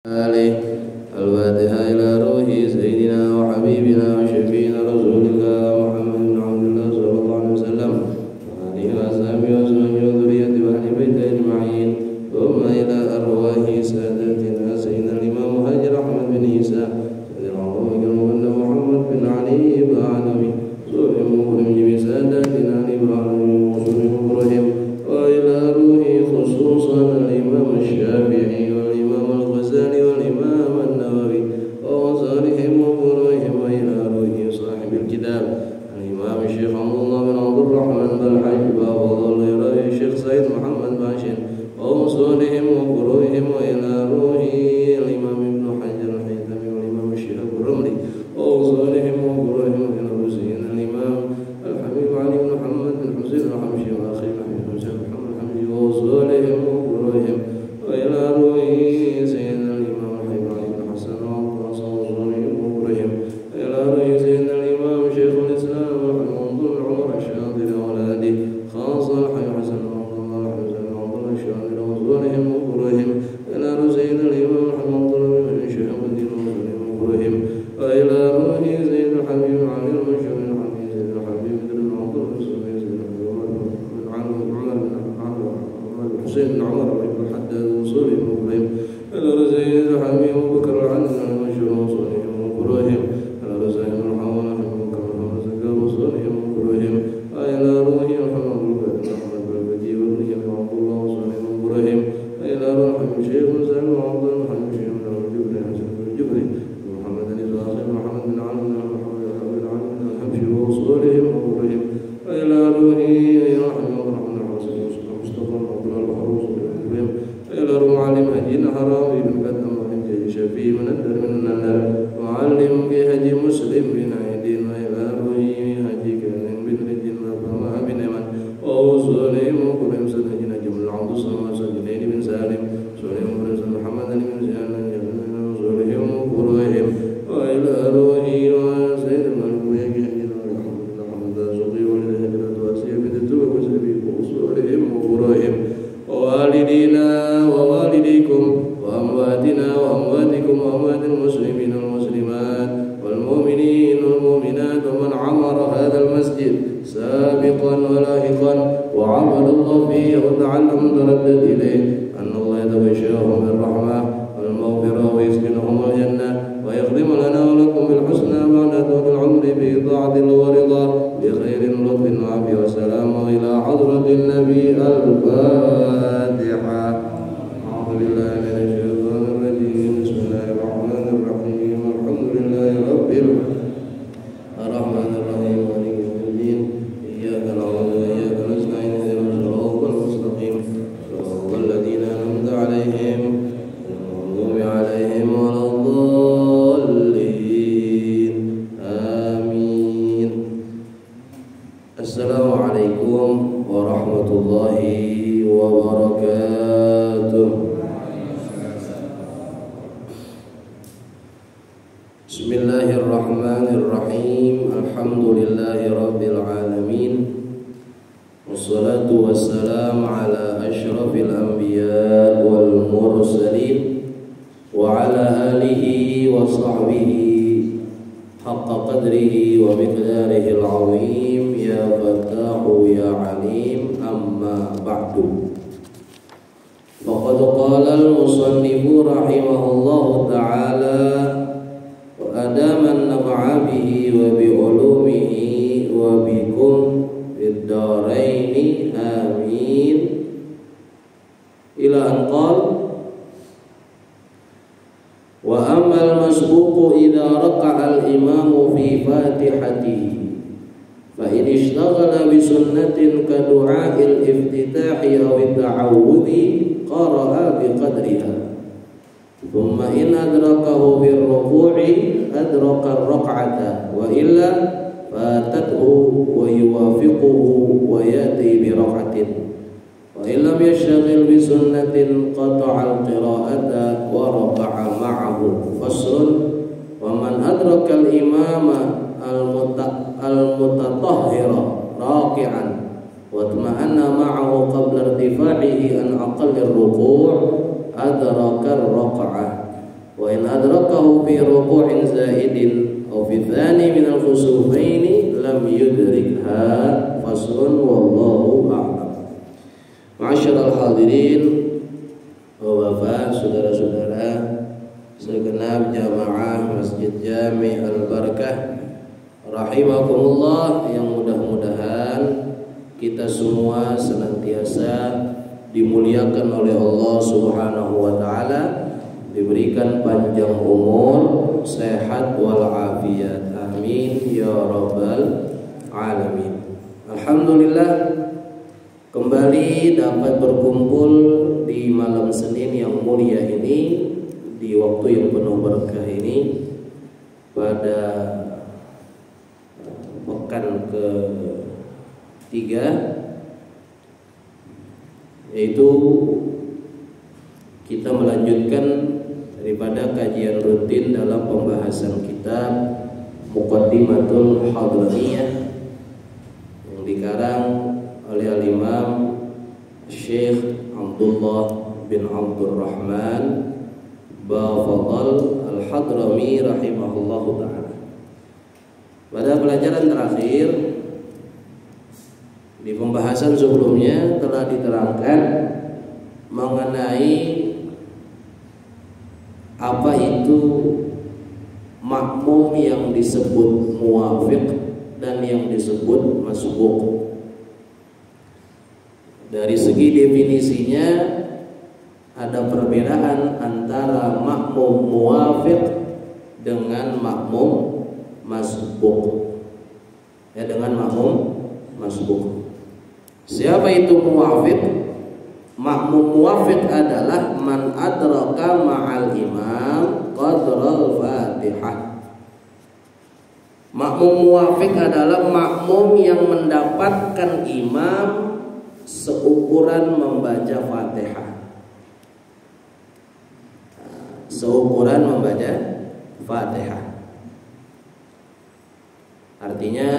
عليه الفاتحة إلى روح سيدنا وحبيبنا وشفينا رسول الله محمد بن عبد الله صلى الله عليه وسلم وآله وأصحابه وأزواجه وذريته وأهل بيته أجمعين ثم إلى أرواح سادتنا سيدنا الإمام مهاجر أحمد بن عيسى سيدنا أبو بكر محمد بن علي بعلمي سلم مكرم بسادتنا لبعلمي وسلم مكرم وإلى روح خصوصا الإمام الشافعي والإمام الغزالي والإمام النووي وصالحهم وفروعهم وإلى روح صاحب الكتاب الإمام الشيخ عبد الله بن عبد الرحمن بن حي وفضل إلى الشيخ سيد محمد باشر وصالحهم وفروعهم وإلى روح الإمام ابن حجر الحيثمي والإمام الشيخ الرملي وصالحهم وفروعهم وإلى روح الإمام الحبيب علي بن محمد بن حسين الحمشي وأخي محمد بن محمد الحمشي وصالحهم وفروعهم وإلى روح سيدنا الإمام الحبيب علي بن حسن وعباس وصالحهم وفروعهم وإلى روح سيدنا الإمام شيخ الإسلام محمد بن عمر الشاطر وأولاده خاصة الحي حسن وعبد الله الحسن وعبد الله الشاطر وصالحهم وفروعهم وإلى روح سيدنا الإمام محمد بن شيخ الدين وصالحهم وفروعهم وإلى روح سيدنا الحبيب علي المشهور الحبيب سيدنا الحبيب بن عبد الله سيدنا عمر بن حسين بن عمر بن حداد وصالحهم وفروعهم إلى روح سيدنا الحبيب أبو بكر العنزي المشهور وصالحهم وفروعهم إلى روح سيدنا الحوالي بكر محمد زكار وصالحهم وفروعهم وإلى روح محمد بن أحمد بن بدي وابنه عبد الله وصالحهم وفروعهم وإلى روح الشيخ مسلم وعبد الله الحبيب الشيخ الجبري حسن الجبري محمد بن إسحاق محمد بن علي بن محمد بن علي بن الحبشي وصالحهم وفروعهم وإلى روح رحمه الرحمن الرحيم مصطفى عبد الله الفاروق وفروعهم وإلى روح معلم هدينا حرامي بن قدم وحجاج شفيع من الدر من النار معلم بهدي مسلم بن عيدين وإلى روح هدي كريم بن رجل وفما بن يمن وصالحهم وفروعهم سيدنا جبل العبد الصمد سيدنا بن سالم صالحهم وفروعهم محمد بن زياد وصالحهم وفروعهم وإلى روح سيدنا الملك ويجي محمد الزقي والهجرة واسيا بن الزبير وسلبي وصالحهم وفروعهم ووالدينا ووالديكم وأمواتنا وأمواتكم وأموات المسلمين والمسلمات والمؤمنين والمؤمنات ومن عمر هذا المسجد سابقا ولاحقا وعمل الله فيه وتعلم تردد إليه أن الله يتغشاهم بالرحمة والمغفرة ويسكنهم الجنة ويخدم لنا ولكم بالحسنى بعد طول العمر بطاعة ورضا بخير لطف وعافية وسلام إلى حضرة النبي الفاتحة. أعوذ بالله من الشيطان الرجيم. بسم الله الرحمن الرحيم. الحمد لله رب الرحمن الرحيم مالك يوم الدين. إياك نعبد وإياك نستعين اهدنا الصراط المستقيم صراط الذين أنعمت عليهم غير المغضوب عليهم ولا الضالين. آمين. Assalamualaikum warahmatullahi wabarakatuh. Bismillahirrahmanirrahim. Alhamdulillahi rabbil alamin. Wassalatu wassalamu ala asyrafil anbiya wal mursalin wa ala alihi wa sahbihi haqqa qadrihi wa miqdarihi al-azim. Ya Fattahu ya Alim. Amma ba'du. Faqad qala al-musannifu rahimahullahu ta'ala wa adaman naf'a bihi wa bi ulumihi wa bikum fid daraini amin. Ila an qala wa amal masbuqu idza raka'a al-imamu fi fatihatihi fa in ishtaghala bi sunnatin ka du'a'il iftitahi aw at-ta'awudhi qara'a bi qadriha thumma in adrakahu bir ruku'i adraka ar-rak'ata wa illa fatathu wa yuwafiquhu wa yati bi rak'atin wa in lam yashghil bi sunnatin qata'a al-qira'ata wa raka'a ma'ahu. Faslun wa man adraka al-imama al-mutatahhira raki'an wa tma'anna ma'ahu qabla irtifa'ihi an aqalli ar-ruku' adraka ar-rak'ah in adrakahu fi ruku'in zaidin aw fi tsani min al-khusufaini lam yudrikha. Faslun wallahu a'lam. Ma'asyiral hadirin wa bapak, saudara-saudara segenap jamaah Masjid Jami' Al-Barakah rahimakumullah, yang mudah-mudahan kita semua senantiasa dimuliakan oleh Allah Subhanahu wa taala, diberikan panjang umur, sehat wal afiat. Amin ya rabbal alamin. Alhamdulillah, kembali dapat berkumpul di malam Senin yang mulia ini, di waktu yang penuh berkah ini, pada pekan ke-3, yaitu kita melanjutkan daripada kajian rutin dalam pembahasan kitab Muqaddimatul Hadramiyah yang dikarang oleh Al-Imam Syekh Abdullah bin Abdurrahman Bafadal Al-Hadrami rahimahullahu ta'ala. Pada pelajaran terakhir di pembahasan sebelumnya telah diterangkan mengenai apa itu makmum yang disebut muwafiq dan yang disebut masbuq. Dari segi definisinya ada perbedaan antara makmum muwafiq dengan makmum masbuq. Dengan makmum masbuq. Siapa itu muwafiq? Makmum muwafiq adalah man adraka ma'al imam qadral Fatihah. Makmum muwafiq adalah makmum yang mendapatkan imam seukuran membaca Fatihah. Seukuran membaca Fatihah. Artinya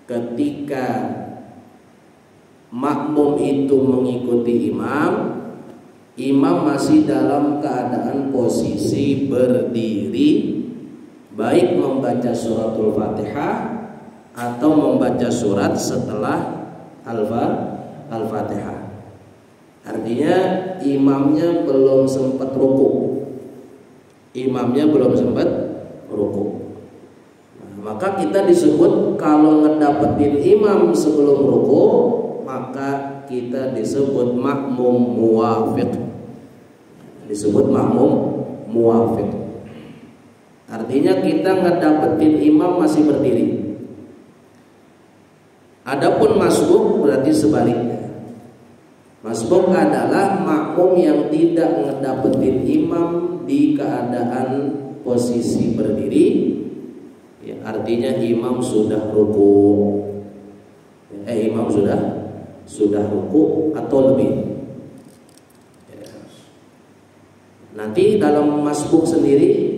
ketika makmum itu mengikuti imam, imam masih dalam keadaan posisi berdiri, baik membaca suratul Fatihah atau membaca surat setelah Al-Fatihah. Artinya imamnya belum sempat ruku. Imamnya belum sempat ruku. Maka kita disebut kalau ngedapetin imam sebelum ruku, maka kita disebut makmum muwafiq. Disebut makmum muwafiq. Artinya kita ngedapetin imam masih berdiri. Adapun masbuq berarti sebaliknya. Masbuq adalah makmum yang tidak ngedapetin imam di keadaan posisi berdiri. Ya, artinya imam sudah ruku, imam sudah ruku atau lebih. Ya. Nanti dalam masbuk sendiri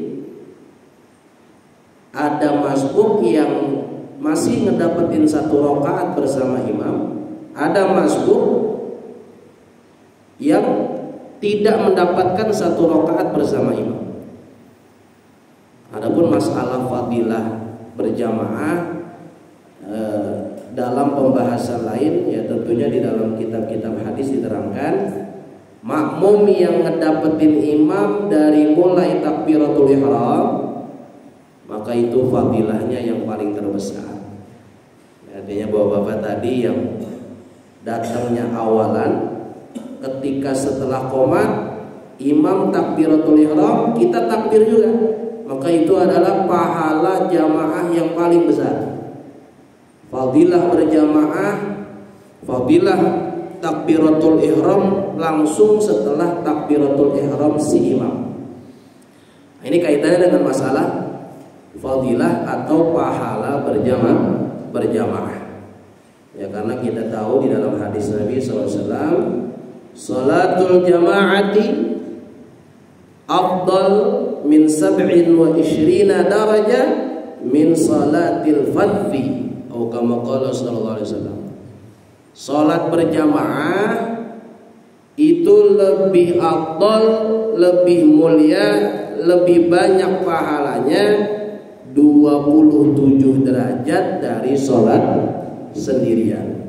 ada masbuk yang masih ngedapetin 1 rakaat bersama imam, ada masbuk yang tidak mendapatkan 1 rakaat bersama imam. Adapun masalah fadilah berjamaah dalam pembahasan lain, ya tentunya di dalam kitab-kitab hadis diterangkan makmum yang ngedapetin imam dari mulai takbiratul ihram, maka itu fadilahnya yang paling terbesar. Artinya bapak-bapak tadi yang datangnya awalan, ketika setelah qomat imam takbiratul ihram, kita takbir juga, maka itu adalah pahala jamaah yang paling besar. Fadilah berjamaah, fadilah takbiratul ihram langsung setelah takbiratul ihram si imam. Ini kaitannya dengan masalah fadilah atau pahala berjamaah. Ya, karena kita tahu di dalam hadis Nabi SAW, salatul jama'ati afdal min 27 darajah min salatil fadhi, atau kama qala sallallahu alaihi wasallam. Salat berjamaah itu lebih afdal, lebih mulia, lebih banyak pahalanya 27 derajat dari sholat sendirian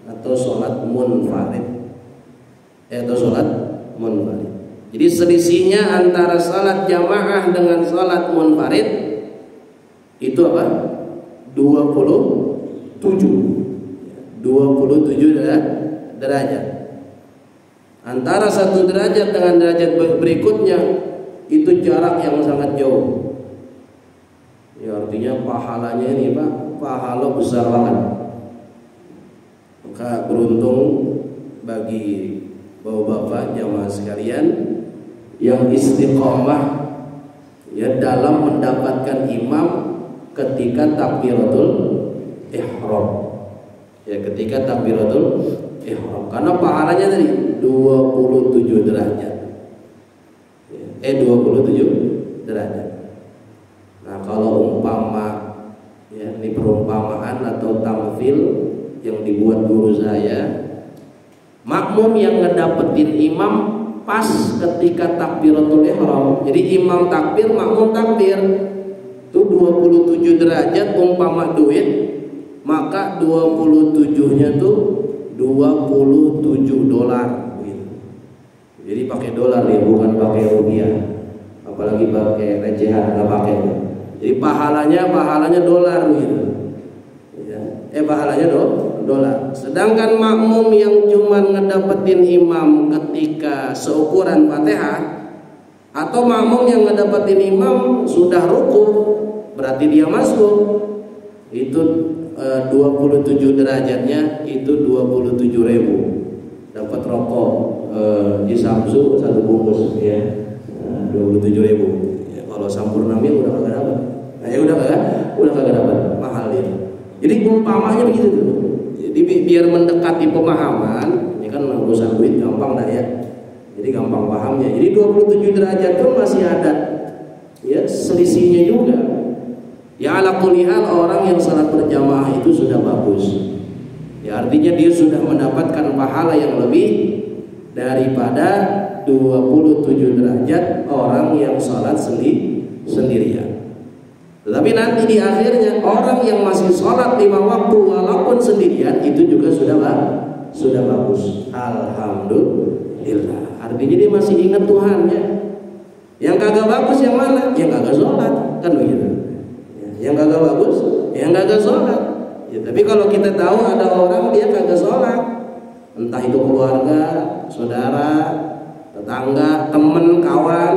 atau sholat munfarid. Atau sholat munfarid. Jadi selisihnya antara sholat jamaah dengan sholat munfarid itu apa? 27 derajat. Antara satu derajat dengan derajat berikutnya itu jarak yang sangat jauh. Ya, artinya pahalanya ini Pak, pahala besar banget. Maka beruntung bagi bapak-bapak jamaah sekalian yang istiqomah ya dalam mendapatkan imam ketika takbiratul ihram. Ya, ketika takbiratul ihram. Karena pahalanya tadi 27 derajat. 27 derajat. Nah, kalau umpama ya, ini perumpamaan atau tamfil yang dibuat guru saya, makmum yang ngedapetin imam pas ketika takbiratul ihram. Jadi imam takbir, makmum takbir. Itu 27 derajat umpama duit, maka 27-nya tuh 27 dolar gitu. Jadi pakai dolar ya, bukan pakai rupiah. Apalagi pakai recehan, nggak pakai. Jadi pahalanya dolar gitu. Ya. Pahalanya dolar. Sedangkan makmum yang cuma ngedapetin imam ketika seukuran Fatihah, atau makmum yang ngedapetin imam sudah ruku, berarti dia masuk, itu 27 derajatnya itu 27.000. Dapat rokok di Samsu satu bungkus ya, 27.000. Ya, kalau Sampurna udah kagak dapat. Nah, ya udah kagak dapat, mahal itu. Jadi umpamanya begitu tuh. Jadi biar mendekati pemahaman, ini kan urusan duit gampang dah ya. Jadi gampang pahamnya. Jadi 27 derajat pun masih ada ya selisihnya juga. Ya ala kulli hal orang yang salat berjamaah itu sudah bagus. Ya artinya dia sudah mendapatkan pahala yang lebih daripada 27 derajat orang yang salat sendirian. Tetapi nanti di akhirnya orang yang masih sholat 5 waktu walaupun sendirian itu juga sudah bagus. Alhamdulillah. Artinya dia masih ingat Tuhannya. Yang kagak bagus yang mana? Yang kagak sholat, kan begitu. Yang kagak bagus, yang kagak sholat. Ya, tapi kalau kita tahu ada orang dia kagak sholat, entah itu keluarga, saudara, tetangga, teman, kawan,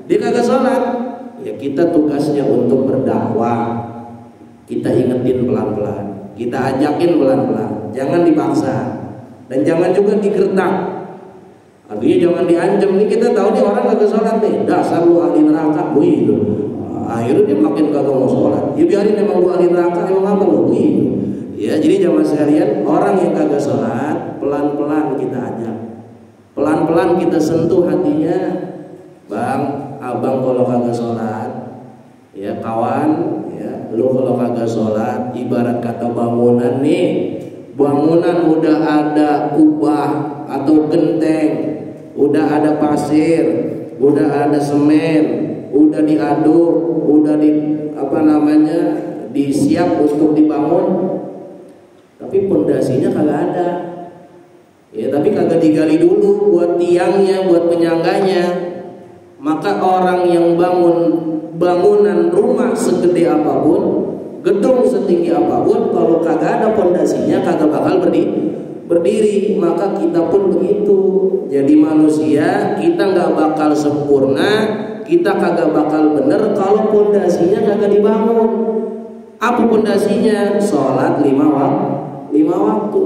dia kagak sholat. Ya kita tugasnya untuk berdakwah. Kita ingetin pelan-pelan, kita ajakin pelan-pelan, jangan dipaksa dan jangan juga digertak. Artinya jangan diancam. Nih kita tahu nih orang kagak sholat nih, dasar lu ahli neraka, begitu. Akhirnya dia makin kagak mau sholat. Ya biarin, emang lu ahli neraka, emang apa lu, begitu. Ya jadi jamaah sekalian, orang yang kagak sholat pelan-pelan kita ajak, pelan-pelan kita sentuh hatinya. Bang, abang kalau kagak sholat, ya kawan, ya lu kalau kagak sholat, ibarat kata bangunan nih, bangunan udah ada kubah atau genteng, udah ada pasir, udah ada semen, udah diaduk, udah disiap untuk dibangun, tapi pondasinya kagak ada. Ya tapi kagak digali dulu buat tiangnya, buat penyangganya. Maka orang yang bangun bangunan rumah segede apapun, gedung setinggi apapun, kalau kagak ada pondasinya kagak bakal berdiri. Maka kita pun begitu. Jadi manusia kita nggak bakal sempurna, kita kagak bakal bener kalau pondasinya kagak dibangun. Apa pondasinya? Sholat 5 waktu.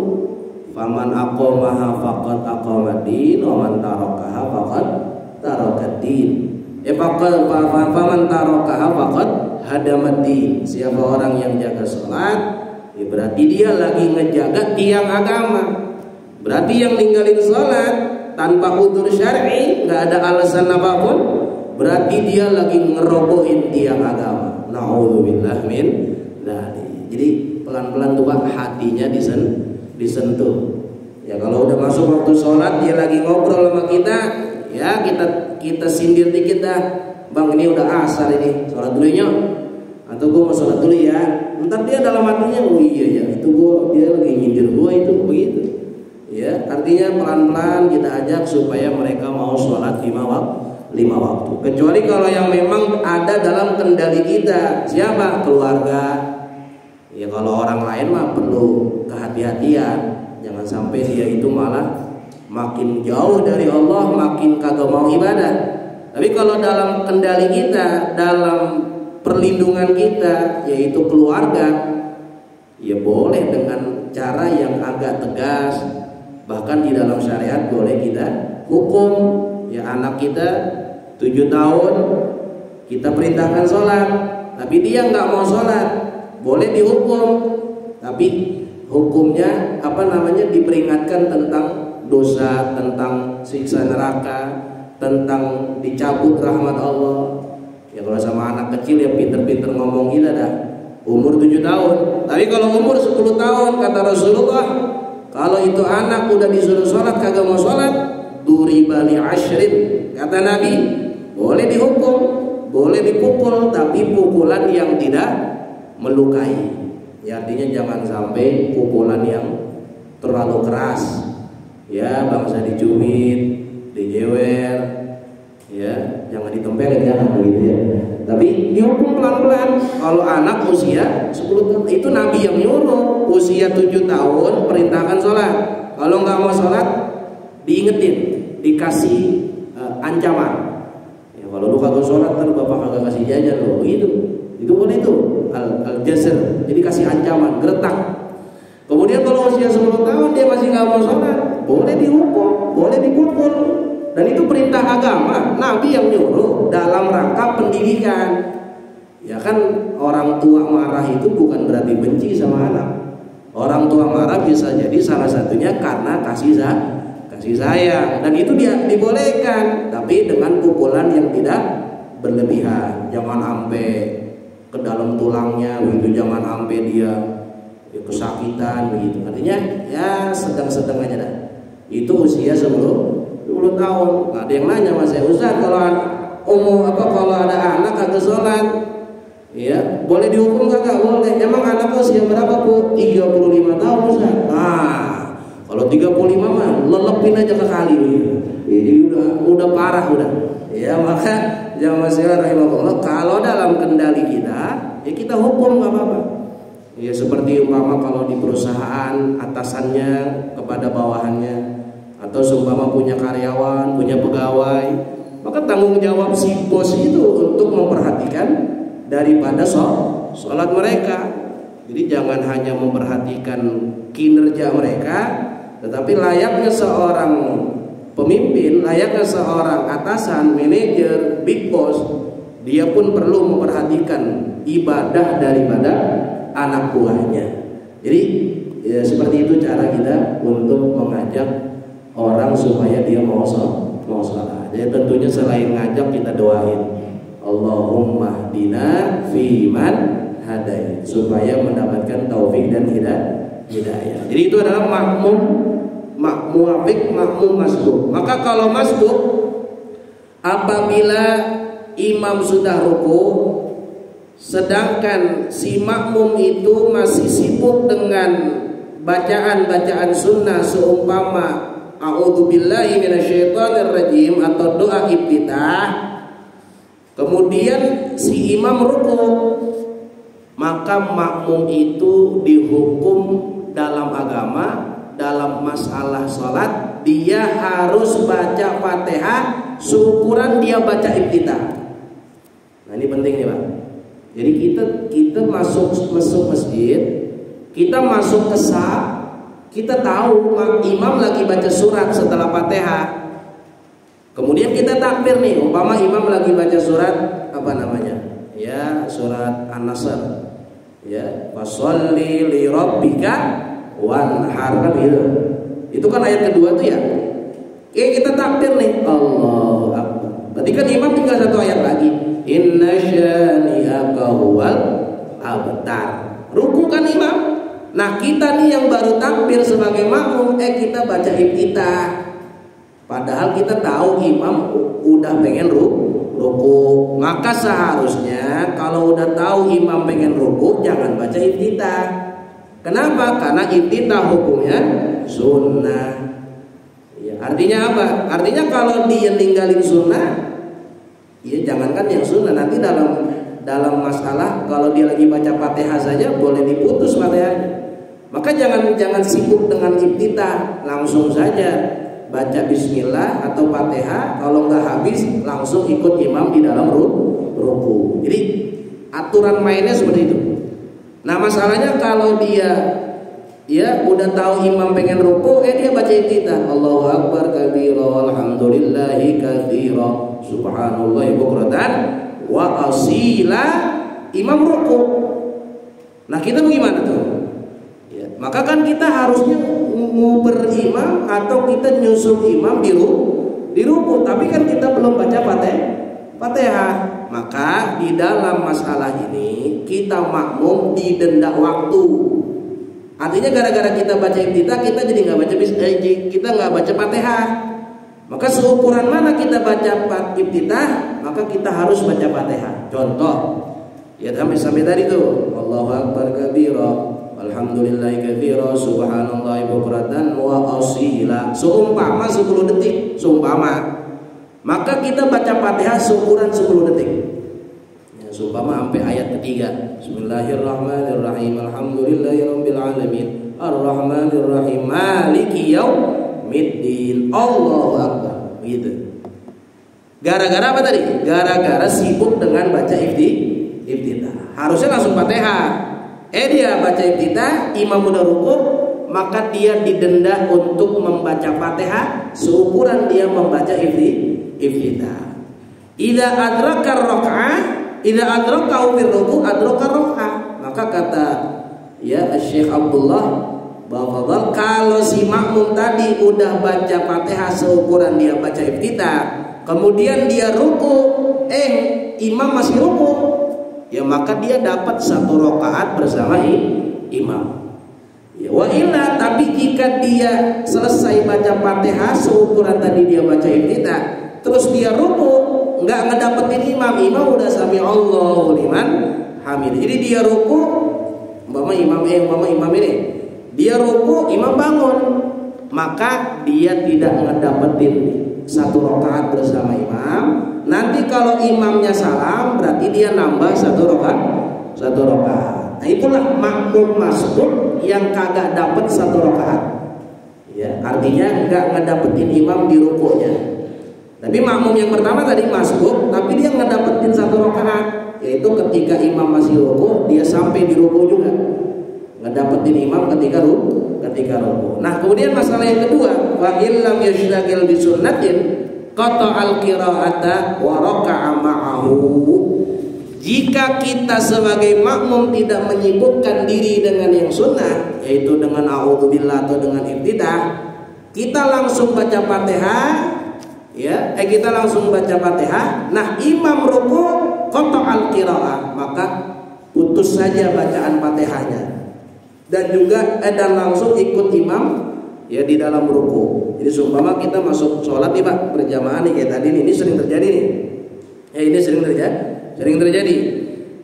Faman aqamaha faqad aqamadin, wa man tarakaha faqad tarokatin. Faman tarokaha faqad hadamadin. Siapa orang yang jaga sholat, ya berarti dia lagi ngejaga tiang agama. Berarti yang ninggalin sholat tanpa udzur syar'i, nggak ada alasan apapun, berarti dia lagi ngerobohin tiang agama. Na'udzubillah min dzalik. Jadi pelan-pelan tuh Pak, hatinya disentuh. Ya kalau udah masuk waktu sholat dia lagi ngobrol sama kita, ya kita sindir dikit dah, bang ini udah asar ini, sholat dulu nya, atau gue mau sholat dulu ya. Ntar dia dalam hatinya, oh iya ya, itu dia lagi nyindir gue itu begitu. Ya, artinya pelan-pelan kita ajak supaya mereka mau sholat 5 waktu. Kecuali kalau yang memang ada dalam kendali kita, siapa? Keluarga. Ya kalau orang lain mah perlu kehati-hatian, jangan sampai dia itu malah makin jauh dari Allah, makin kagak mau ibadah. Tapi kalau dalam kendali kita, dalam perlindungan kita, yaitu keluarga, ya boleh dengan cara yang agak tegas. Bahkan di dalam syariat boleh kita hukum. Ya anak kita 7 tahun, kita perintahkan sholat, tapi dia nggak mau sholat, boleh dihukum. Tapi hukumnya diperingatkan tentang dosa, tentang siksa neraka, tentang dicabut rahmat Allah. Ya kalau sama anak kecil ya pinter-pinter ngomong kita dah, umur 7 tahun. Tapi kalau umur 10 tahun, kata Rasulullah, kalau itu anak udah disuruh sholat kagak mau sholat, duriba li asyrin, kata Nabi, boleh dihukum, boleh dipukul, tapi pukulan yang tidak melukai. Ya artinya jangan sampai pukulan yang terlalu keras. Ya bangsa dicubit, dijewer, ya jangan ditempelin, jangan begitu ya. Tapi dihukum pelan-pelan. Kalau anak usia 10 tahun, itu Nabi yang nyuruh, usia 7 tahun perintahkan sholat. Kalau nggak mau sholat, diingetin, dikasih ancaman. Ya kalau lu kagak sholat kan bapak kagak kasih jajan lo, begitu. Itu boleh itu al-jazr, jadi kasih ancaman, geretak. Kemudian kalau usia 10 tahun dia masih nggak mau sholat, boleh dihukum, boleh dipukul. Dan itu perintah agama, Nabi yang nyuruh dalam rangka pendidikan. Ya kan orang tua marah itu bukan berarti benci sama anak. Orang tua marah bisa jadi salah satunya karena kasih sayang, dan itu dia dibolehkan, tapi dengan pukulan yang tidak berlebihan. Jangan sampai ke dalam tulangnya begitu, jangan sampai dia kesakitan begitu. Artinya ya sedang-sedang aja dah. Itu usia 10 tahun. Nah, ada yang nanya Mas Ustaz, kalau kalau ada anak kagak sholat, ya boleh dihukum kagak? Boleh. Emang anak usia berapa Bu? 35 tahun Ustaz. Nah, kalau 35 mah lelepin aja ke kali gitu. Jadi udah parah udah. Ya maka jangan masalah rahimahullah, kalau dalam kendali kita, ya kita hukum nggak apa-apa. Ya seperti umpama kalau di perusahaan atasannya kepada bawahannya, atau seumpama punya karyawan, punya pegawai, maka tanggung jawab si bos itu untuk memperhatikan daripada sholat mereka. Jadi jangan hanya memperhatikan kinerja mereka, tetapi layaknya seorang pemimpin, layaknya seorang atasan, manajer, big boss, dia pun perlu memperhatikan ibadah daripada anak buahnya. Jadi ya, seperti itu cara kita untuk mengajak orang supaya dia mau sholat. Jadi tentunya selain ngajak, kita doain, Allahumma hdina fiman hadait, supaya mendapatkan taufik dan hidayah. Jadi itu adalah makmum muafiq, makmum masbuk. Maka kalau masbuk, apabila imam sudah ruku, sedangkan si makmum itu masih sibuk dengan bacaan-bacaan sunnah seumpama a'udzubillahi minasyaitonir rajim atau doa iftitah, kemudian si imam ruku, maka makmum itu dihukum dalam agama, dalam masalah sholat, dia harus baca Fatihah seukuran dia baca iftitah. Nah ini penting nih Pak. Jadi kita masuk masjid, kita masuk ke saf, kita tahu imam lagi baca surat setelah Fatihah. Kemudian kita takbir nih, umpama imam lagi baca surat ya surat An-Nasr. Ya, fasholli li rabbika wanhar, kan gitu. Itu kan ayat kedua tuh ya. Kita takbir nih, Allahu Akbar. Berarti kan imam tinggal satu ayat lagi. Inna syani'aka huwal abtar. Ruku kan imam. Nah kita nih yang baru takbir sebagai makmum, kita baca iftitah. Padahal kita tahu imam udah pengen ruku, maka seharusnya kalau udah tahu imam pengen ruku jangan baca iftitah. Kenapa? Karena iftitah hukumnya sunnah. Ya, artinya apa? Artinya kalau dia ninggalin sunnah, ya jangankan yang sunnah, nanti dalam masalah kalau dia lagi baca Fatihah saja boleh diputus Fatihahnya. Maka jangan sibuk dengan iftitah, langsung saja baca bismillah atau Fatihah, kalau nggak habis langsung ikut imam di dalam ruku. Jadi aturan mainnya seperti itu. Nah masalahnya kalau dia udah tahu imam pengen ruku, dia baca iftitah, Allahu akbar kabira walhamdulillahi katsira subhanallahi bukratan wa asila, imam ruku. Nah kita bagaimana tuh? Ya, maka kan kita harusnya nguber imam atau kita nyusul imam di ruku, tapi kan kita belum baca Fatihah. Maka di dalam masalah ini kita makmum didenda waktu. Artinya gara-gara kita baca iftitah kita jadi nggak baca kita nggak baca Fatihah. Maka seukuran mana kita baca iftitah, maka kita harus baca Fatihah. Contoh, ya sampai tadi tuh Allahu akbar kabira alhamdulillahi katsira subhanallahi bukratan wa asila. Seumpama 10 detik, seumpama. Maka kita baca Fatihah seukuran 10 detik. Ya, seumpama sampai ayat ketiga. Bismillahirrahmanirrahim. Alhamdulillahirabbil alamin. Arrahmanirrahim. Maliki yaumiddin. Allahu akbar. Gitu. Gara-gara apa tadi? Gara-gara sibuk dengan baca iftitah. Harusnya langsung Fatihah. Dia baca iftitah, imam udah ruku, maka dia didenda untuk membaca Fatihah seukuran dia membaca iftitah. Idza adraka rak'ah, idza adraka fi ruku adraka rak'ah. Maka kata Syekh Abdullah bahwa kalau si makmum tadi udah baca Fatihah seukuran dia baca iftitah, kemudian dia ruku, imam masih ruku, ya maka dia dapat 1 rakaat bersama imam. Ya, wa illa, tapi jika dia selesai baca Fatihah seukuran tadi dia baca iftitah, terus dia ruku, nggak ngedapetin imam udah sami Allahu liman hamid. Jadi dia ruku, imam ini, dia ruku, imam bangun, maka dia tidak ngedapetin 1 rakaat bersama imam. Nanti kalau imamnya salam berarti dia nambah 1 rakaat. Nah itulah makmum masbuk yang kagak dapat 1 rakaat. Ya, artinya nggak ngedapetin imam di rukunya. Tapi makmum yang pertama tadi masbuk, tapi dia ngedapetin 1 rakaat, yaitu ketika imam masih ruku dia sampai di ruku juga, ngedapetin imam ketika ruku. Nah kemudian masalah yang kedua, wa illam yashtagil bi sunnatin qata'al qira'ata wa raka'a ma'ahu. Jika kita sebagai makmum tidak menyibukkan diri dengan yang sunnah, yaitu dengan a'udzubillah atau dengan iftitah, kita langsung baca Fatihah, kita langsung baca Fatihah. Nah, imam ruku qata'al qira'ah, maka putus saja bacaan Fatihahnya. Dan juga dan langsung ikut imam di dalam ruku. Jadi seumpama kita masuk sholat nih Pak, berjamaah nih kayak tadi nih, ini sering terjadi nih. Ini sering terjadi.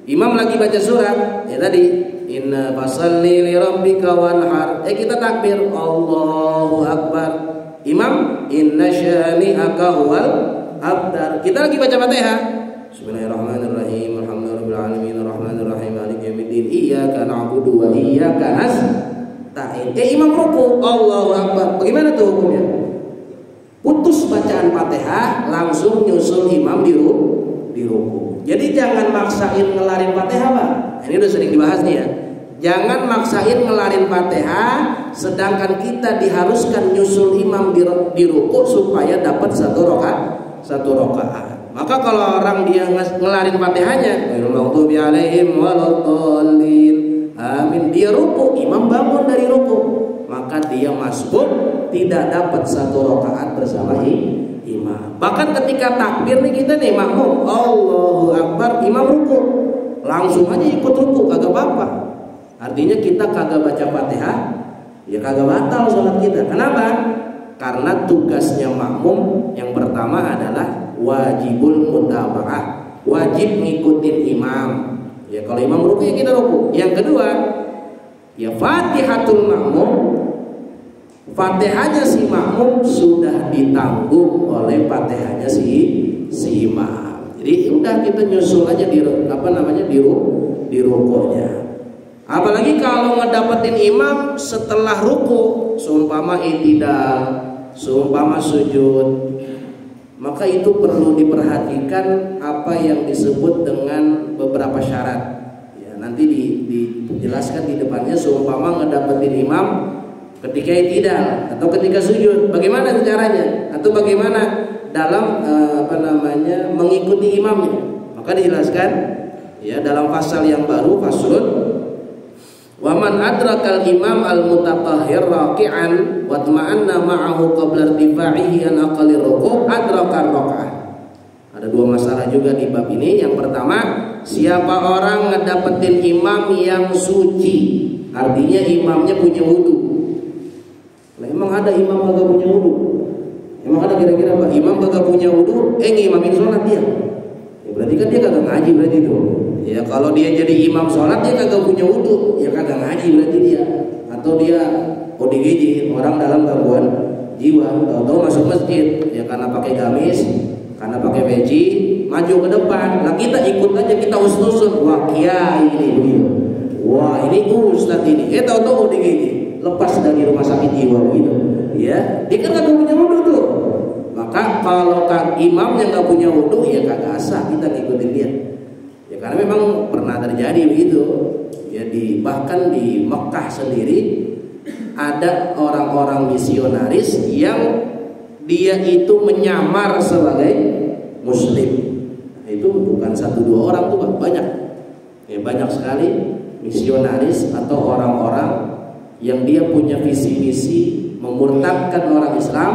Imam lagi baca surat, tadi inna fasalli li rabbika wanhar. Kita takbir, Allahu akbar. Imam inna syani'aka huwal abtar. Kita lagi baca Fatihah. Bismillahirrahmanirrahim. Alhamdulillahirabbil alamin arrahmanirrahim maliki yaumiddin. Iyyaka na'budu wa iyyaka nasta'in. Imam ruku, Allahu akbar. Bagaimana tuh hukumnya? Putus bacaan Fatihah, langsung nyusul imam di ruku. Jadi jangan maksain ngelarin Fatihah, Pak. Ini udah sering dibahas nih ya. Jangan maksain ngelarin Fatihah, sedangkan kita diharuskan nyusul imam di ruku supaya dapat 1 rakaat. Maka kalau orang dia ngelarin Fatihahnya, maghdubi alaihim waladdallin, amin, dia ruku, imam bangun dari ruku, maka dia masbuk, tidak dapat 1 rakaat bersama imam. Bahkan ketika takbir nih kita nih makmum, Allahu akbar, imam ruku, langsung aja ikut ruku, kagak apa-apa. Artinya kita kagak baca Fatihah, ya kagak batal sholat kita. Kenapa? Karena tugasnya makmum yang pertama adalah wajibul mutaba'ah, wajib ngikutin imam. Ya kalau imam ruku ya kita ruku. Yang kedua, ya Fatihatul makmum, Fatihahnya si makmum sudah ditanggung oleh Fatihahnya si imam. Jadi udah kita nyusul aja di rukunya. Apalagi kalau ngedapetin imam setelah ruku, seumpama i'tidal, seumpama sujud, maka itu perlu diperhatikan apa yang disebut dengan beberapa syarat. Ya, nanti dijelaskan di depannya. Seumpama ngedapetin imam ketika i'tidal atau ketika sujud, bagaimana caranya? Atau bagaimana dalam mengikuti imamnya? Maka dijelaskan ya dalam pasal yang baru, faslun wa man adrakal imam al-mutatahhir raqi'an wa tama'anna ma'ahu qabla irtifa'ihi an aqallir ruku' adrakar rakaah. Ada dua masalah juga di bab ini. Yang pertama, siapa orang ngedapetin imam yang suci, artinya imamnya punya wudu. Lah emang ada imam kagak punya wudu? Emang ada kira-kira Pak imam kagak punya wudu ngimamin sholat dia? Ya berarti kan dia kagak ngaji berarti itu. Ya kalau dia jadi imam sholat dia kagak punya wudu, ya kagak ngaji berarti dia. Atau dia ODGJ, orang dalam gangguan jiwa, tahu-tahu masuk masjid ya karena pakai gamis, karena pakai peci, maju ke depan. Nah kita ikut aja, kita usnusun, wah kiai ini begitu, wah ini ustadz ini, tahu-tahu ODGJ, lepas dari rumah sakit jiwa begitu. Ya dia kan kagak punya wudu tuh. Maka kalau imamnya nggak punya wudu ya kagak sah kita ngikutin dia. Ya karena memang pernah terjadi begitu. Ya bahkan di Mekah sendiri ada orang-orang misionaris yang dia itu menyamar sebagai muslim. Nah, itu bukan 1-2 orang tuh Pak, banyak. Ya banyak sekali misionaris atau orang-orang yang dia punya visi misi memurtadkan orang Islam.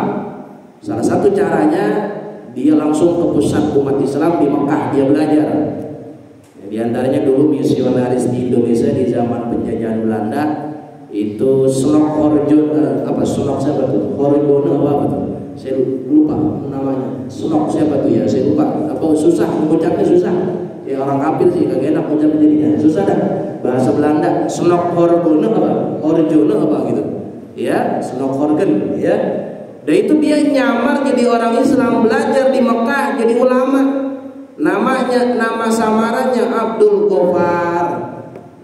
Salah satu caranya dia langsung ke pusat umat Islam di Mekah, dia belajar. Di antaranya dulu misionaris di Indonesia di zaman penjajahan Belanda itu Snok siapa tuh? Horjono apa tuh? Saya lupa namanya. Snok siapa tuh ya? Saya lupa. Apa susah mengucapnya susah. Ya orang kafir sih kagak enak mengucap jadinya. Susah dah. Bahasa Belanda Snok Horjono apa? Horjono apa gitu. Ya, Snok Horgen ya. Dan itu dia nyamar jadi orang Islam, belajar di Mekah jadi ulama. Nama samarannya Abdul Ghaffar.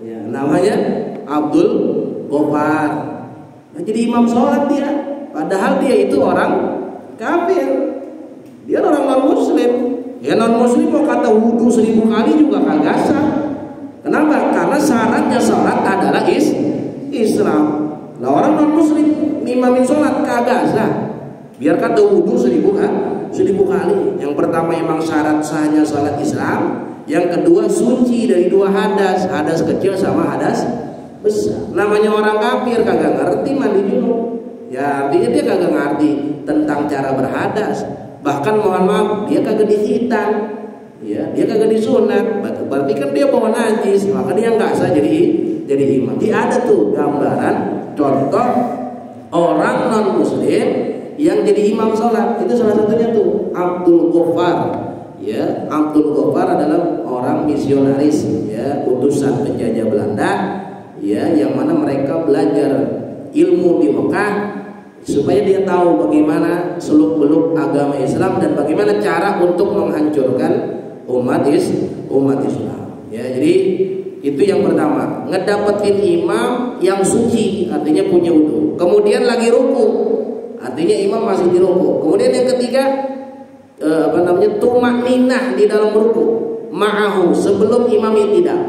Ya, namanya Abdul Ghaffar. Nah, jadi imam sholat dia. Padahal dia itu orang kafir. Dia orang non muslim. Ya non muslim mau kata wudu 1000 kali juga kagak sah. Kenapa? Karena syaratnya sholat adalah Islam. Nah orang non muslim imamin sholat kagak sah. Biar kata wudu 1000 kali. Yang pertama emang syarat sahnya salat Islam, yang kedua suci dari 2 hadas, hadas kecil sama hadas besar. Namanya orang kafir kagak ngerti mandi junub. Ya artinya dia kagak ngerti tentang cara berhadas. Bahkan mohon maaf dia kagak dihitan. Ya, dia kagak disunat. Berarti kan dia bawa najis, maka dia enggak sah jadi imam. Jadi ada tuh gambaran contoh orang non muslim yang jadi imam sholat. Itu salah satunya tuh Abdul Ghaffar. Ya, Abdul Ghaffar adalah orang misionaris ya, utusan penjajah Belanda ya, yang mana mereka belajar ilmu di Mekah supaya dia tahu bagaimana seluk-beluk agama Islam dan bagaimana cara untuk menghancurkan umat Islam. Ya, jadi itu yang pertama, ngedapetin imam yang suci, artinya punya wudu. Kemudian lagi ruku, artinya imam masih di ruku. Kemudian yang ketiga tumakninah di dalam ruku ma'ahu sebelum imam i'tidal.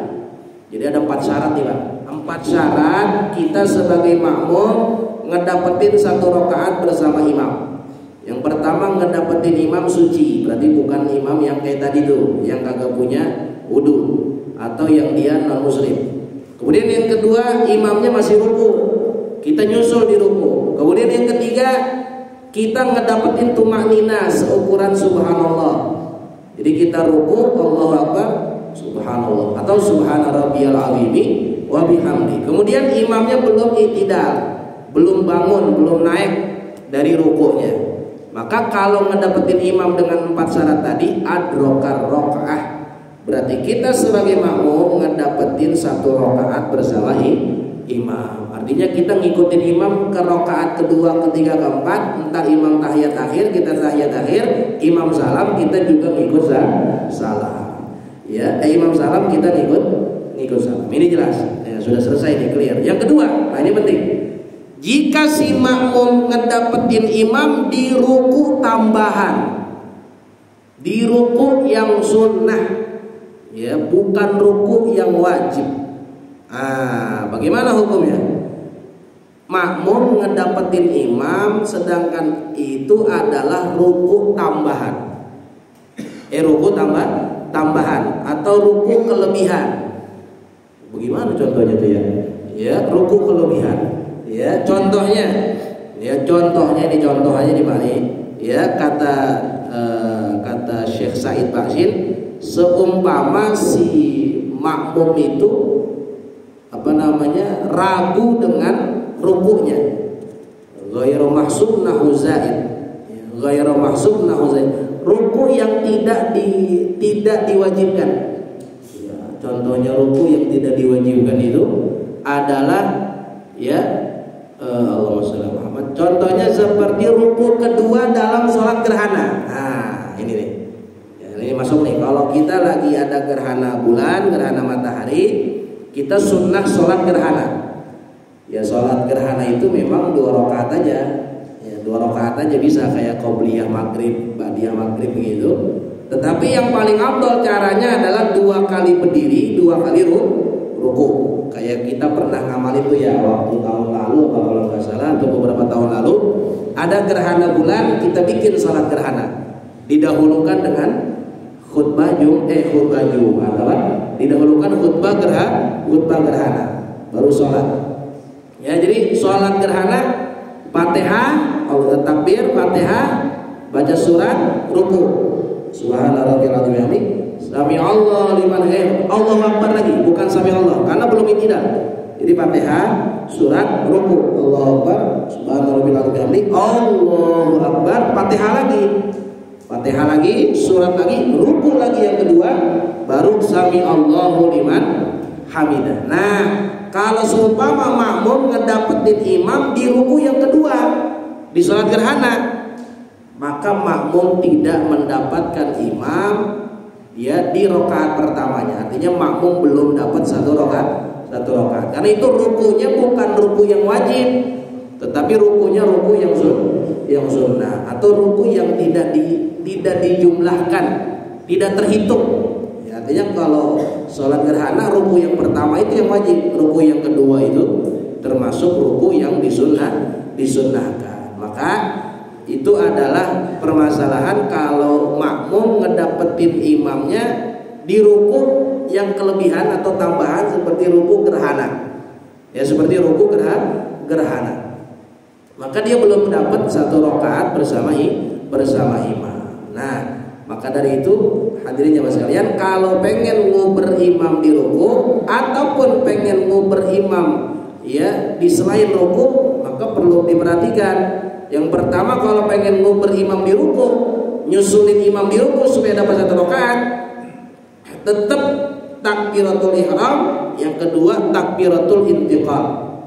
Jadi ada 4 syarat nih Pak. 4 syarat kita sebagai makmum ngedapetin 1 rakaat bersama imam. Yang pertama ngedapetin imam suci, berarti bukan imam yang kayak tadi tuh, yang kagak punya wudu atau yang dia non muslim. Kemudian yang kedua imamnya masih ruku, kita nyusul di ruku. Kemudian yang ketiga kita ngedapetin tumakninah seukuran subhanallah. Jadi kita ruku Allahu Akbar subhanallah atau subhana rabbiyal azimi wa bihamdi. Kemudian imamnya belum i'tidal, belum bangun, belum naik dari rukuknya. Maka kalau ngedapetin imam dengan 4 syarat tadi, adrokar rokaah, berarti kita sebagai makmum ngedapetin 1 rakaat bersama imam. Artinya kita ngikutin imam ke rakaat kedua, ketiga, keempat. Entar imam tahiyat akhir, kita tahiyat akhir. Imam salam, kita juga ngikut salam. Ya, imam salam, kita ngikut salam. Ini jelas. Ya, sudah selesai nih, clear. Yang kedua, nah ini penting. Jika si makmum ngedapetin imam di ruku tambahan, di ruku yang sunnah, ya, bukan ruku yang wajib. Bagaimana hukumnya? Makmum ngedapetin imam sedangkan itu adalah ruku tambahan. Ruku tambahan atau ruku kelebihan. Bagaimana contohnya tuh ya? Ya, ruku kelebihan. Ya, contohnya ini contoh aja di mari. Ya, kata Syekh Said Baksin, seumpama si makmum itu ragu dengan rukuknya, ghairu mahsub nahu zaid, ruku yang tidak diwajibkan. Ya, contohnya ruku yang tidak diwajibkan itu adalah ya Allahumma sholli Muhammad. Contohnya seperti ruku kedua dalam sholat gerhana. Nah, ini nih. Ya, ini masuk nih. Kalau kita lagi ada gerhana bulan, gerhana matahari, kita sunnah sholat gerhana. Ya, sholat gerhana itu memang 2 rakaat aja. Ya, 2 rakaat aja bisa kayak qobliyah maghrib, ba'diyah maghrib begitu. Tetapi yang paling afdal caranya adalah 2 kali berdiri, 2 kali ruku. Kayak kita pernah ngamal itu ya waktu tahun lalu, kalau nggak salah, atau beberapa tahun lalu ada gerhana bulan, kita bikin sholat gerhana. Didahulukan dengan khutbah didahulukan khutbah gerhana, baru sholat. Ya, jadi sholat gerhana, Fatihah, takbir, Fatihah, baca surat, ruku. Subhanallah Sami Allah liman Allahu Akbar lagi, bukan Sami Allah karena belum iktidal. Jadi Fatihah, surat, ruku, Allahu Akbar, subhanallah Allahu Akbar, Fatihah lagi, surat lagi, ruku lagi yang kedua, baru Sami Allahu liman hamidah. Nah, kalau seumpama makmum ngedapetin imam di ruku yang kedua di sholat gerhana, maka makmum tidak mendapatkan imam ya di rakaat pertamanya. Artinya makmum belum dapat satu rakaat. Karena itu rukunya bukan ruku yang wajib, tetapi rukunya ruku yang sunnah atau ruku yang tidak dijumlahkan, tidak terhitung. Ya, artinya kalau sholat gerhana ruku yang pertama itu yang wajib, ruku yang kedua itu termasuk ruku yang disunnahkan. Maka itu adalah permasalahan kalau makmum ngedapetin imamnya di ruku yang kelebihan atau tambahan seperti ruku gerhana. Ya, seperti ruku gerhana. Maka dia belum dapat 1 rakaat bersama imam. Nah, maka dari itu hadirin jamaah sekalian, kalau pengen nguber imam di ruku ataupun pengen nguber imam ya di selain ruku, maka perlu diperhatikan. Yang pertama, kalau pengen nguber imam di ruku, nyusulin imam di ruku supaya dapat 1 rakaat, tetap takbiratul ihram. Yang kedua takbiratul intiqal.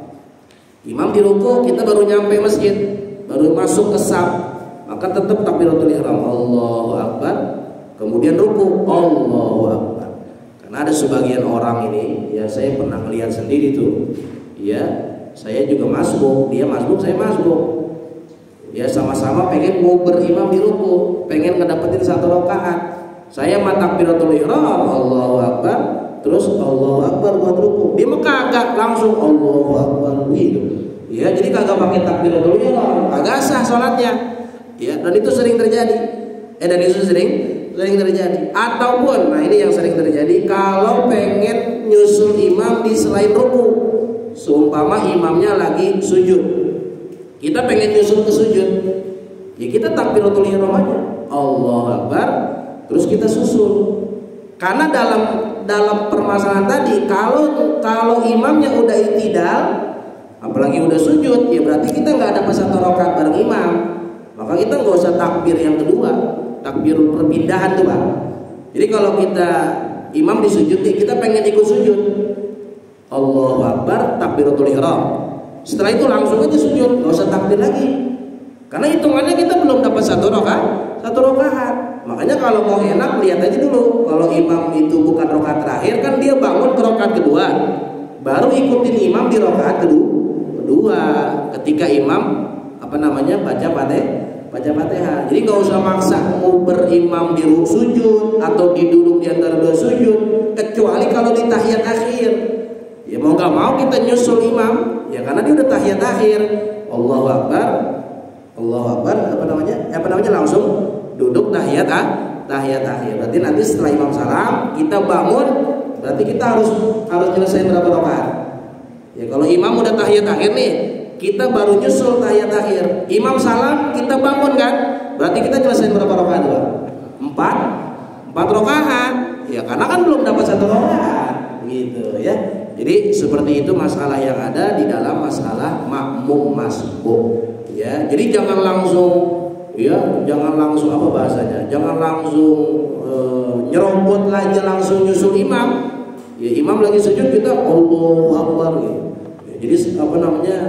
Imam di ruku, kita baru nyampe masjid, baru masuk ke saf, maka tetap takbiratul ihram, Allahu Akbar, kemudian ruku, Allahu Akbar. Karena ada sebagian orang ini, ya saya pernah melihat sendiri tuh, ya saya juga masbuk, dia masbuk, saya masbuk. Ya sama-sama pengen nguber imam di ruku, pengen ngedapetin 1 rakaat. Saya takbiratul ihram, Allahu Akbar, terus Allahu Akbar buat ruku. Dia kagak langsung Allahu Akbar gitu. Ya, jadi kagak pakai takbiratul ihram, kagak sah salatnya. Ya, dan itu sering terjadi. Sering terjadi. Ataupun, nah ini yang sering terjadi, kalau pengen nyusul imam di selain ruku, seumpama imamnya lagi sujud, kita pengen nyusul ke sujud, ya kita takbiratul ihram aja, Allahu Akbar, terus kita susul. Karena dalam permasalahan tadi, kalau imamnya udah iktidal, apalagi udah sujud, ya berarti kita nggak dapat satu rakaat bareng imam. Maka kita nggak usah takbir yang kedua, takbir perpindahan tuh Pak. Jadi kalau kita imam di sujud nih, kita pengen ikut sujud, Allahu Akbar, takbiratul ihram. Setelah itu langsung aja sujud, nggak usah takbir lagi. Karena hitungannya kita belum dapat satu rakaat. Makanya kalau mau enak lihat aja dulu. Kalau imam itu bukan rakaat terakhir, kan dia bangun ke rakaat kedua, baru ikutin imam di rakaat kedua. Ketika imam baca Fatihah. Jadi nggak usah maksa mau berimam di sujud atau duduk di antara dua sujud, kecuali kalau di tahiyat akhir. Ya mau nggak mau kita nyusul imam, ya karena dia udah tahiyat akhir. Allahu Akbar, langsung duduk tahiyat akhir. Berarti nanti setelah imam salam kita bangun, berarti kita harus nyelesain berapa rakaat? Ya kalau imam udah tahiyat akhir nih, kita baru nyusul tahiyat akhir. Imam salam, kita bangun kan? Berarti kita nyelesain berapa rakaat, Pak? 4 rakaat. Ya karena kan belum dapat satu rakaat, gitu ya. Jadi seperti itu masalah yang ada di dalam masalah makmum masbuk. Ya, jadi jangan langsung apa bahasanya? Jangan langsung nyerobot aja langsung nyusul imam. Ya imam lagi sujud kita Allahu Akbar gitu. Ya, jadi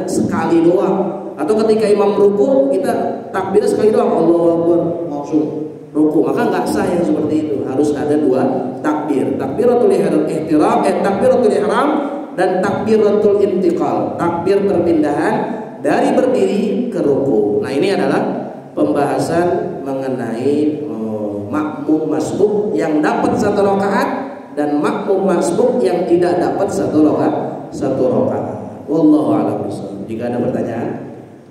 sekali doang. Atau ketika imam ruku kita takbir sekali doang Allahu Akbar langsung ruku. Maka nggak sah yang seperti itu. Harus ada dua takbir. Takbiratul ihram dan takbiratul intiqal. Takbir perpindahan dari berdiri ke ruku. Nah ini adalah pembahasan mengenai makmum masbuk yang dapat satu rakaat dan makmum masbuk yang tidak dapat satu rakaat. Wallahu a'lam bishawab. Jika ada pertanyaan,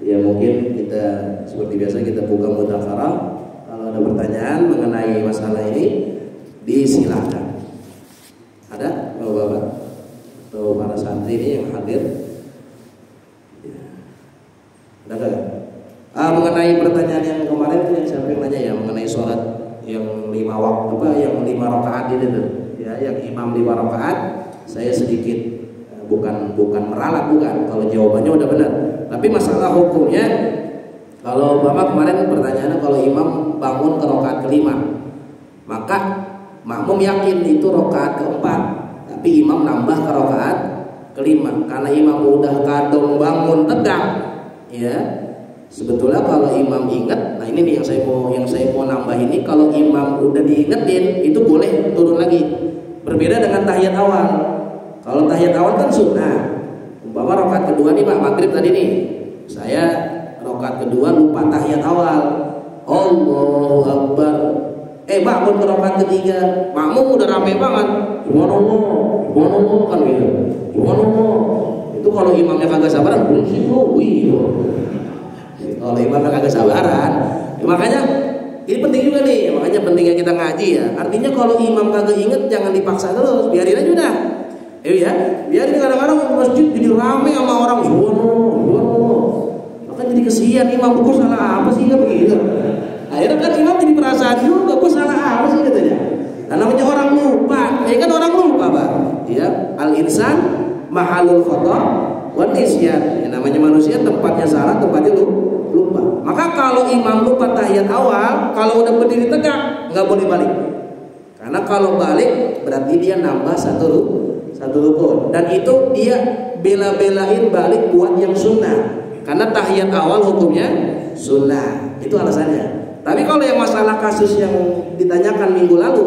ya mungkin kita seperti biasa kita buka mudzakarah. Kalau ada pertanyaan mengenai masalah ini, disilakan. Ada Bapak-bapak atau para santri ini yang hadir? Mengenai pertanyaan yang kemarin yang siapa yang nanya ya mengenai sholat yang 5 rakaat itu tuh, ya yang imam 5 rakaat, saya sedikit bukan meralat, bukan. Kalau jawabannya udah benar, tapi masalah hukumnya, kalau Bapak kemarin pertanyaannya kalau imam bangun ke rakaat kelima, maka makmum yakin itu rakaat keempat, tapi imam nambah ke rakaat kelima karena imam udah kadung bangun tegak, ya. Sebetulnya kalau imam ingat, nah ini nih yang saya mau nambah ini, kalau imam udah diingetin itu boleh turun lagi. Berbeda dengan tahiyat awal. Kalau tahiyat awal kan sunnah. Umpama rakaat kedua nih Pak, maghrib tadi nih, saya rakaat kedua lupa tahiyat awal, Allahu Akbar. Bangun ke rakaat ketiga, makmum udah rame banget, subhanallah kan gitu, subhanallah. Itu kalau imamnya kagak sabaran, kalau imamnya kagak sabaran, ya makanya ini penting juga nih, makanya pentingnya kita ngaji ya. Artinya kalau imam kagak inget jangan dipaksa terus, biarin aja udah. Ya, biarin kadang-kadang masjid jadi rame sama orang subhanallah. Maka jadi kesian imam, kok salah apa sih kan begitu. Akhirnya kan imam jadi perasaan juga, kok salah apa sih katanya. Nah, namanya orang lupa, ya kan orang lupa Pak. Ya, al-insan mahalul khata' wan nisyan. Ya, namanya manusia tempatnya salah, tempatnya lupa. Maka kalau imam lupa tahiyat awal, kalau udah berdiri tegak nggak boleh balik. Karena kalau balik berarti dia nambah satu rukun. Dan itu dia bela-belain balik buat yang sunnah. Karena tahiyat awal hukumnya sunnah. Itu alasannya. Tapi kalau yang masalah kasus yang ditanyakan minggu lalu,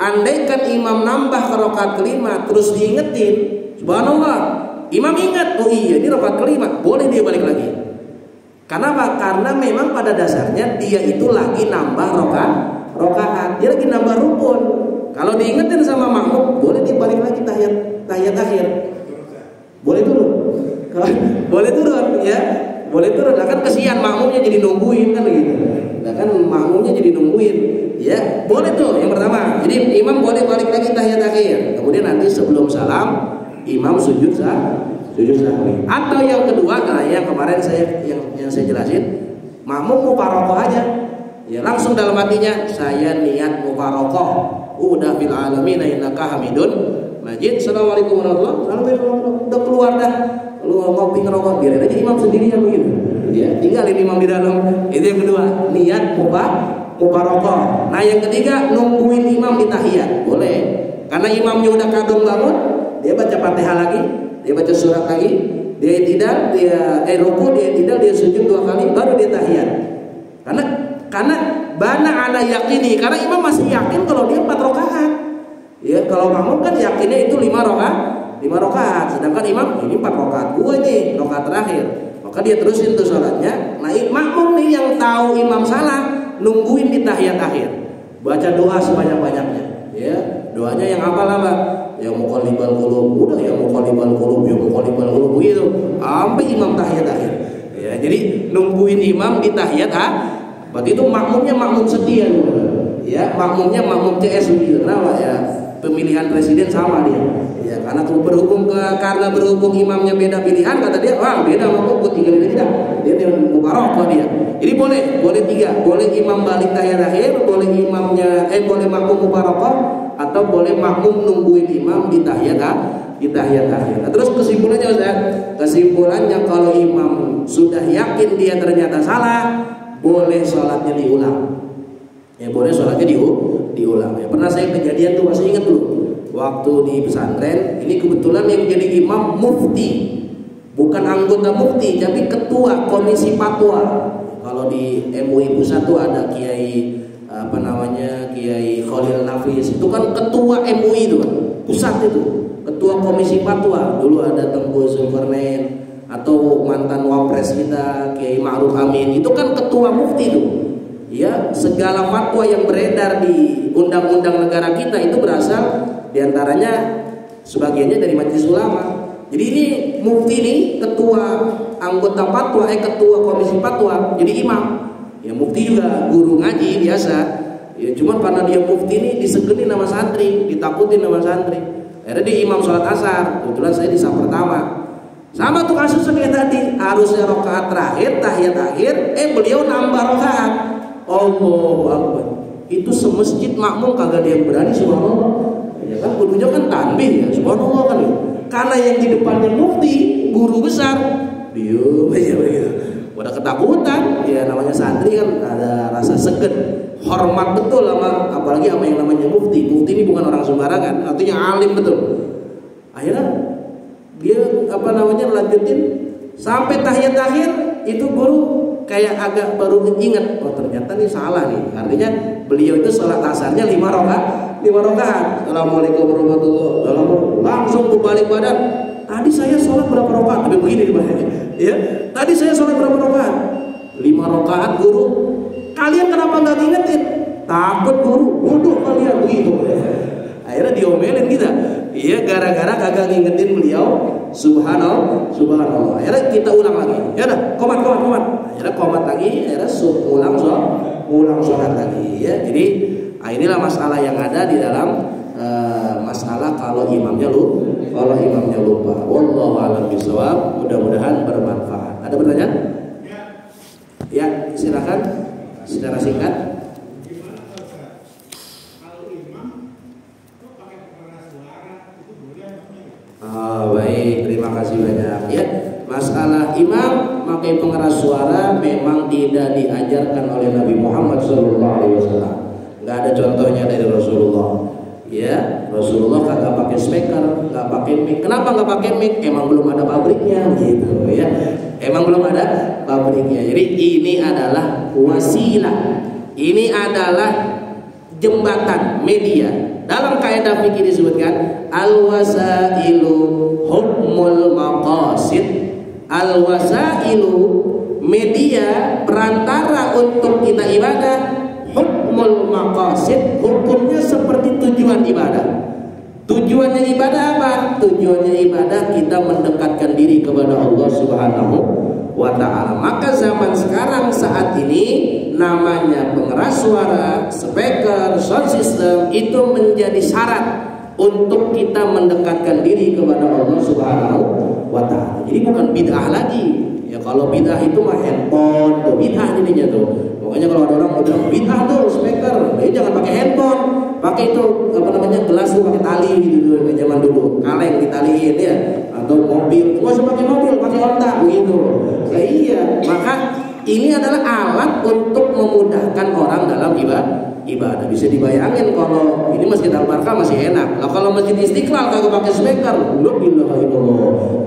andaikan imam nambah ke rakaat kelima terus diingetin, subhanallah, imam ingat, oh iya ini rakaat kelima, boleh dia balik lagi. Karena apa? Karena memang pada dasarnya dia itu lagi nambah rakaat, dia lagi nambah rukun. Kalau diingetin sama makmum, boleh dia balik lagi tahiyat akhir. Boleh turun. Boleh turun ya. Boleh turun. Lah kan kesian makmumnya jadi nungguin kan gitu. Lah kan makmumnya jadi nungguin. Ya, boleh tuh yang pertama. Jadi imam boleh balik lagi tahiyat akhir. Kemudian nanti sebelum salam imam sujud sahwi. Atau yang kedua, nah yang kemarin yang saya jelasin, makmum mubarokoh aja. Ya langsung dalam hatinya saya niat mubarokoh. Udah fil alamin innaka hamidun majid. Assalamualaikum warahmatullahi wabarakatuh. Udah keluar lu ngopi ngerokok, biarin aja imam sendirian begitu. Ya, tinggalin imam di dalam. Itu yang kedua, niat mubarokah. Nah yang ketiga, nungguin imam di tahiyat, boleh. Karena imamnya udah kadung bangun, dia baca Fatihah lagi, dia baca surat lagi, dia tidak, dia ruku, dia tidak, dia sujud 2 kali, baru dia tahiyat. Karena bana ala yakini, karena imam masih yakin kalau dia 4 rakaat. Ya, kalau makmum kan yakinnya itu 5 rakaat, sedangkan imam ini 4 rakaat gue nih, rakaat terakhir. Maka dia terusin tuh sholatnya. Nah, makmum nih yang tahu imam salah, nungguin di tahiyat akhir. Baca doa sebanyak-banyaknya. Ya, doanya yang apa? Yang muqallibal qulub, udah yang muqallibal qulub, yang muqallibal qulub gitu. Sampai imam tahiyat akhir. Ya, jadi nungguin imam di tahiyat berarti itu makmumnya makmum setia. Ya, makmumnya makmum CS gitu. Kenapa ya? Pemilihan presiden sama dia. Ya, karena berhubung imamnya beda pilihan, kata dia, wah beda makmum, tinggalin aja dah. Dia mubarokah dia. Jadi boleh 3, boleh imam balik tahiyat akhir, boleh makmum mubarokah, atau boleh makmum nungguin imam di tahiyat akhir. Nah, terus kesimpulannya Ustaz, kesimpulannya kalau imam sudah yakin dia ternyata salah, boleh sholatnya diulang. Ya, boleh sholatnya diulang. Ya, pernah saya kejadian tuh, masih ingat dulu. Waktu di pesantren, ini kebetulan yang jadi imam mufti, bukan anggota mufti, tapi ketua komisi fatwa. Kalau di MUI pusat tuh ada Kiai Kiai Khalil Nafis, itu kan ketua MUI itu kan, pusat itu, ketua komisi fatwa. Dulu ada Tengku Zulkarnain atau mantan wapres kita Kiai Ma'ruf Amin, itu kan ketua mufti itu. Ya, segala fatwa yang beredar di undang-undang negara kita itu berasal diantaranya sebagiannya dari majelis ulama. Jadi ini mufti ini ketua anggota fatwa, ketua komisi fatwa, jadi imam. Ya, mufti juga guru ngaji biasa. Ya, cuma karena dia mufti ini disegenin sama santri, ditakutin sama santri. Akhirnya dia imam sholat asar. Kebetulan saya di saf pertama. Sama tuh kasusnya kayak tadi, harusnya rakaat terakhir, tahiyat akhir, beliau nambah rakaat. Allahu Akbar. Itu semasjid makmum kagak ada yang berani, subhanallah. Ya kan kudunya kan tanbih ya, subhanallah kan ya. Karena yang di depannya mufti, guru besar, diem aja begitu. Udah ketakutan, ya namanya santri kan ada rasa segen, hormat betul sama, apalagi sama yang namanya mufti. Mufti ini bukan orang sembarangan, artinya alim betul. Akhirnya dia lanjutin sampai tahiyat akhir, itu guru kayak agak baru ingat, oh ternyata nih salah nih. Artinya beliau itu sholat asarnya 5 rakaat. Assalamualaikum warahmatullahi wabarakatuh. Langsung berbalik badan. Tadi saya sholat berapa rakaat? Tapi begini dibahasnya. Ya, tadi saya sholat berapa rakaat? 5 rakaat guru. Kalian kenapa nggak ngingetin? Takut guru, bodoh kalian begitu. Akhirnya diomelin kita. Iya, gara-gara kagak ngingetin beliau. Subhanallah. Akhirnya kita ulang lagi. Ya udah, komat. Akhirnya komat lagi, akhirnya ulang sholat lagi. Ya, jadi inilah masalah yang ada di dalam masalah kalau imamnya lupa. Wallahu a'lam bishawab. Mudah-mudahan bermanfaat. Ada pertanyaan? Ya, silakan secara singkat. Baik, terima kasih banyak. Ya, masalah imam pakai pengeras suara memang tidak diajarkan oleh Nabi Muhammad SAW. Nggak ada contohnya dari Rasulullah. Ya, Rasulullah kagak pakai speaker, nggak pakai mic. Kenapa nggak pakai mic? Emang belum ada pabriknya, gitu ya. Emang belum ada pabriknya. Jadi ini adalah wasilah. Ini adalah jembatan media. Dalam kaidah fikih disebutkan al-wasailu hukmul maqasid. Al-wasailu media perantara untuk kita ibadah, hukmul maqasid hukumnya seperti tujuan ibadah. Tujuannya ibadah apa? Tujuannya ibadah kita mendekatkan diri kepada Allah Subhanahu wa ta'ala. Maka zaman sekarang saat ini namanya pengeras suara, speaker, sound system itu menjadi syarat untuk kita mendekatkan diri kepada Allah Subhanahu wa ta'ala. Jadi bukan bid'ah lagi. Ya kalau bid'ah itu mah handphone, tuh bid'ah jadinya tuh. Makanya kalau ada orang bilang bid'ah tuh speaker, jangan pakai handphone, pakai itu gelas tuh pakai tali gitu kayak zaman dulu. Kalau kaleng ditaliin ya, atau mobil, nggak usah pakai mobil, pakai onta begitu. Nah, iya, maka ini adalah alat untuk memudahkan orang dalam ibadah. Bisa dibayangin kalau ini Masjid Al-Barkah masih enak. Nah, kalau Masjid Istiqlal kagak pakai speaker,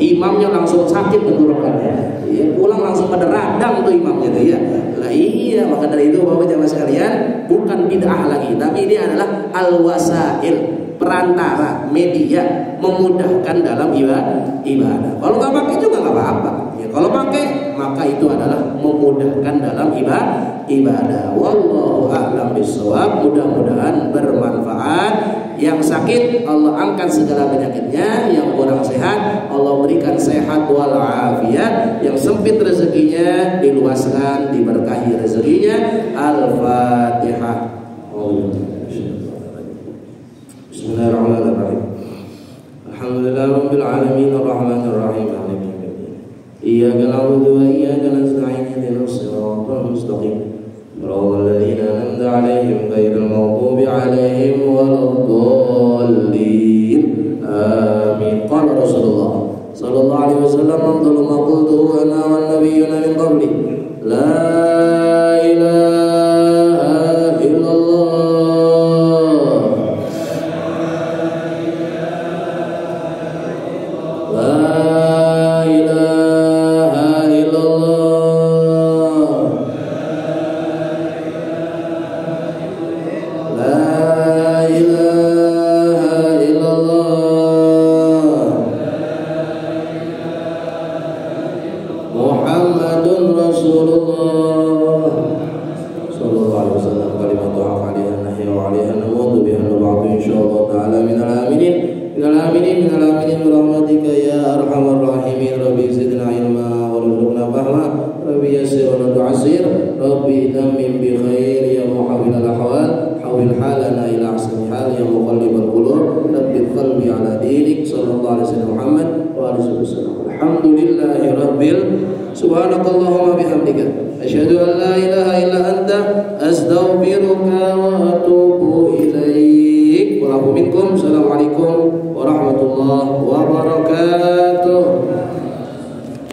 imamnya langsung sakit tenggorokannya. Iya, pulang langsung pada radang tuh imamnya tuh ya. Lah iya, maka dari itu Bapak jamaah sekalian, bukan bid'ah lagi, tapi ini adalah al-wasail, perantara, media memudahkan dalam ibadah. Kalau nggak pakai juga nggak apa-apa. Ya, kalau pakai maka itu adalah memudahkan dalam ibadah. Wallahu a'lam bishawab. Mudah-mudahan bermanfaat. Yang sakit Allah angkat segala penyakitnya, yang kurang sehat Allah berikan sehat wal afiat, yang sempit rezekinya diluaskan, diberkahi rezekinya. Al-Fatihah. Bismillahirrahmanirrahim. Alhamdulillahirabbil alamin arrahmanir rahim maliki yaumiddin. Iyyaka na'budu wa iyyaka nasta'in ihdinas siratal mustaqim. Siratal ladzina an'amta 'alaihim ghairil maghdubi 'alaihim waladdallin. Amin. Qala Rasulullah sallallahu alaihi wasallam, "Afdalu ma qultuhu ana wan nabiyyuna min qabli, la ilaha illallah." Subhanakallahumma bihamdika asyhadu an la ilaha illa anta astaghfiruka wa atubu ilaik. Wa minkum. Assalamualaikum.